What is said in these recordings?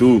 2,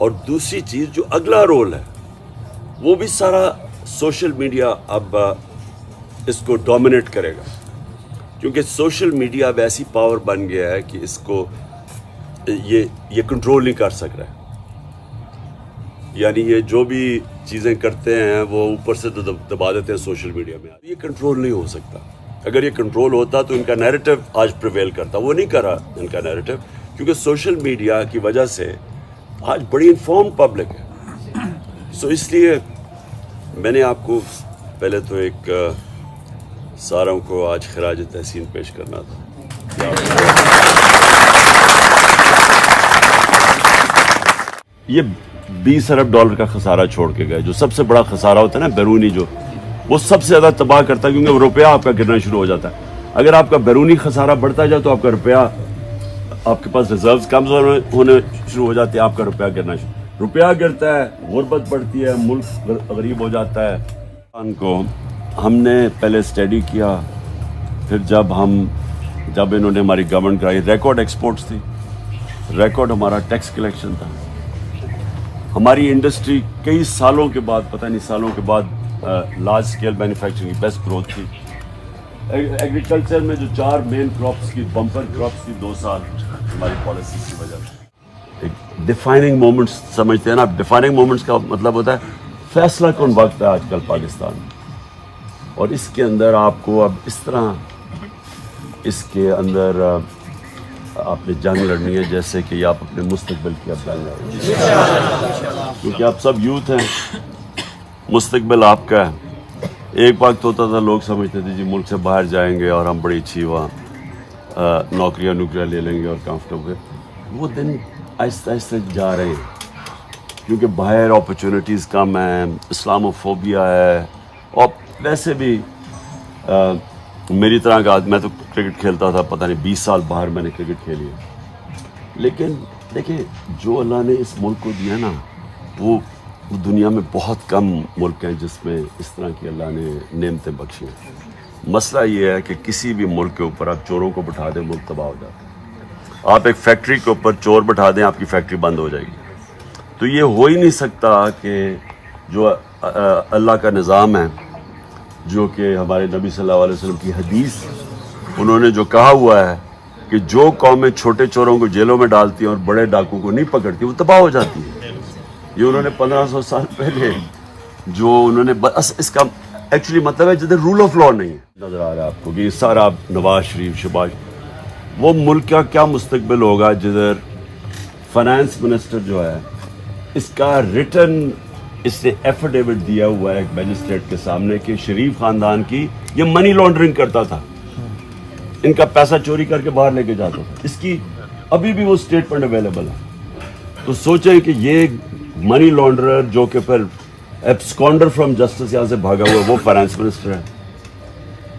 اور دوسری چیز جو اگلا رول ہے وہ بھی سارا سوشل میڈیا اب اس کو ڈومینیٹ کرے گا، کیونکہ سوشل میڈیا اب ایسی پاور بن گیا ہے کہ اس کو یہ کنٹرول نہیں کر سک رہا ہے. یعنی یہ جو بھی چیزیں کرتے ہیں وہ اوپر سے دبا دیتے ہیں سوشل میڈیا میں. یہ کنٹرول نہیں ہو سکتا. اگر یہ کنٹرول ہوتا تو ان کا نیریٹو آج پریویل کرتا. وہ نہیں کرا ان کا نیریٹو، کیونکہ سوشل میڈیا کی وجہ سے آج بڑی انفارم پبلک ہے. سو اس لیے میں نے آپ کو پہلے تو ایک ساروں کو آج خراج تحسین پیش کرنا تھا. یہ $20 ارب کا خسارہ چھوڑ کے گئے. جو سب سے بڑا خسارہ ہوتا ہے نا بیرونی، جو وہ سب سے زیادہ تباہ کرتا ہے، کیونکہ وہ روپیہ آپ کا گرنا شروع ہو جاتا ہے. اگر آپ کا بیرونی خسارہ بڑھتا جائے تو آپ کا روپیہ، آپ کے پاس ریزروز کم ہونے شروع ہو جاتے ہیں، آپ کا روپیہ گرنا شروع. روپیہ گرتا ہے، غربت بڑھتی ہے، ملک غریب ہو جاتا ہے. کو ہم نے پہلے اسٹڈی کیا، پھر جب انہوں نے ہماری گورنمنٹ کرائی، ریکارڈ ایکسپورٹس تھی، ریکارڈ ہمارا ٹیکس کلیکشن تھا. ہماری انڈسٹری کئی سالوں کے بعد، پتہ نہیں سالوں کے بعد لارج اسکیل مینوفیکچرنگ کی بیسٹ گروتھ تھی. ایگریکلچر میں جو 4 مین کراپس کی بمپر کراپس تھی 2 سال ہماری پالیسی کی وجہ سے. ایک ڈیفائننگ مومنٹس سمجھتے ہیں نا. ڈیفائننگ مومنٹس کا مطلب ہوتا ہے فیصلہ کن وقت ہے آج کل پاکستان میں، اور اس کے اندر آپ کو اب اس طرح اس کے اندر آپ نے جنگ لڑنی ہے جیسے کہ آپ اپنے مستقبل کی اب جنگ لڑ رہے ہیں، کیونکہ آپ سب یوتھ ہیں، مستقبل آپ کا ہے. ایک وقت ہوتا تھا لوگ سمجھتے تھے جی ملک سے باہر جائیں گے اور ہم بڑی اچھی وہاں نوکریاں لے لیں گے اور کمفرٹیبل. وہ دن آہستہ آہستہ جا رہے ہیں، کیونکہ باہر اپرچونیٹیز کم ہیں، اسلاموفوبیا ہے. اور ویسے بھی میری طرح کا میں تو کرکٹ کھیلتا تھا، پتہ نہیں 20 سال باہر میں نے کرکٹ کھیلی ہے. لیکن دیکھیں جو اللہ نے اس ملک کو دیا نا، وہ دنیا میں بہت کم ملک ہیں جس میں اس طرح کی اللہ نے نعمتیں بخشی ہیں. مسئلہ یہ ہے کہ کسی بھی ملک کے اوپر آپ چوروں کو بٹھا دیں ملک تباہ ہو جاتا ہے. آپ ایک فیکٹری کے اوپر چور بٹھا دیں، آپ کی فیکٹری بند ہو جائے گی. تو یہ ہو ہی نہیں سکتا کہ جو اللہ کا نظام ہے، جو کہ ہمارے نبی صلی اللہ علیہ وسلم کی حدیث، انہوں نے جو کہا ہوا ہے کہ جو قومیں چھوٹے چوروں کو جیلوں میں ڈالتی ہیں اور بڑے ڈاکوں کو نہیں پکڑتی وہ تباہ ہو جاتی ہیں. یہ انہوں نے 1500 سال پہلے جو انہوں نے اس کا ایکچولی مطلب ہے جدھر رول آف لا نہیں ہے. نظر آ رہا ہے آپ کو کہ یہ سارا نواز شریف شباز، وہ ملک کا کیا مستقبل ہوگا جدھر فائنانس منسٹر جو ہے اس کا ریٹن اس نے ایفیڈیوٹ دیا ہوا ہے ایک میجسٹریٹ کے سامنے کہ شریف خاندان کی یہ منی لانڈرنگ کرتا تھا، ان کا پیسہ چوری کر کے باہر لے کے جاتا تھا. اس کی ابھی بھی وہ اسٹیٹمنٹ اویلیبل ہے. تو سوچیں کہ یہ منی لانڈرر جو کہ پھر ایبسکانڈر فرام جسٹس یہاں سے بھاگا ہوا، وہ فائنانس منسٹر ہے.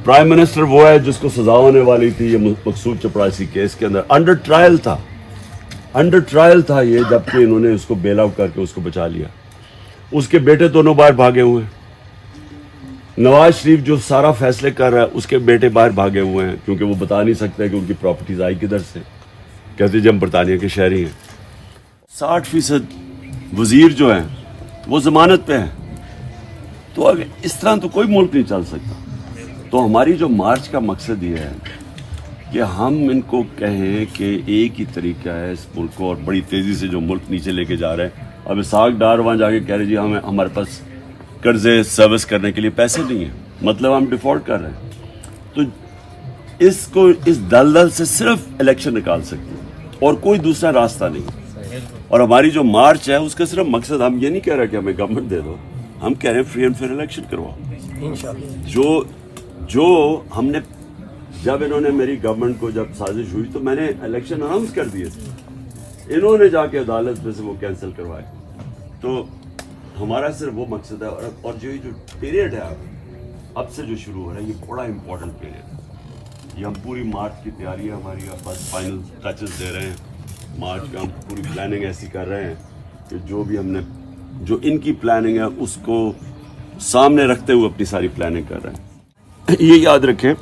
پرائم منسٹر وہ ہے جس کو سزا ہونے والی تھی یہ مقصود چپڑاسی کیس کے اندر. انڈر ٹرائل تھا یہ، جبکہ انہوں نے اس کو بیل آؤٹ کر کے اس کو بچا لیا. اس کے بیٹے دونوں باہر بھاگے ہوئے ہیں. نواز شریف جو سارا فیصلے کر رہا ہے اس کے بیٹے باہر بھاگے ہوئے ہیں، کیونکہ وہ بتا نہیں سکتے کہ ان کی پراپرٹیز آئی کدھر سے. کہتے جی ہم برطانیہ کے شہری ہیں. 60% وزیر جو ہیں وہ ضمانت پہ ہیں. تو اگر اس طرح تو کوئی ملک نہیں چل سکتا. تو ہماری جو مارچ کا مقصد یہ ہے کہ ہم ان کو کہیں کہ ایک ہی طریقہ ہے اس ملک کو، اور بڑی تیزی سے جو ملک نیچے لے کے جا رہے ہیں. اب اسحاق ڈار وہاں جا کے کہہ رہے جی ہمارے پاس قرضے سروس کرنے کے لیے پیسے نہیں ہیں، مطلب ہم ڈیفالٹ کر رہے ہیں. تو اس کو اس دلدل سے صرف الیکشن نکال سکتے ہیں اور کوئی دوسرا راستہ نہیں. اور ہماری جو مارچ ہے اس کا صرف مقصد، ہم یہ نہیں کہہ رہے کہ ہمیں گورنمنٹ دے دو، ہم کہہ رہے ہیں فری اینڈ فیئر الیکشن کرواؤ. جو ہم نے جب انہوں نے میری گورنمنٹ کو جب سازش ہوئی تو میں نے الیکشن اناؤنس کر دیے تھے، انہوں نے جا کے عدالت میں سے وہ کینسل کروائے. تو ہمارا صرف وہ مقصد ہے. اور جو پیریڈ ہے اب سے جو شروع ہو رہا ہے یہ بڑا امپورٹنٹ پیریڈ ہے. یہ ہم پوری مارچ کی تیاری ہے ہماری، اب بس فائنل ٹچز دے رہے ہیں. مارچ کا ہم پوری پلاننگ ایسی کر رہے ہیں کہ جو بھی ہم نے جو ان کی پلاننگ ہے اس کو سامنے رکھتے ہوئے اپنی ساری پلاننگ کر رہے ہیں. یہ یاد رکھیں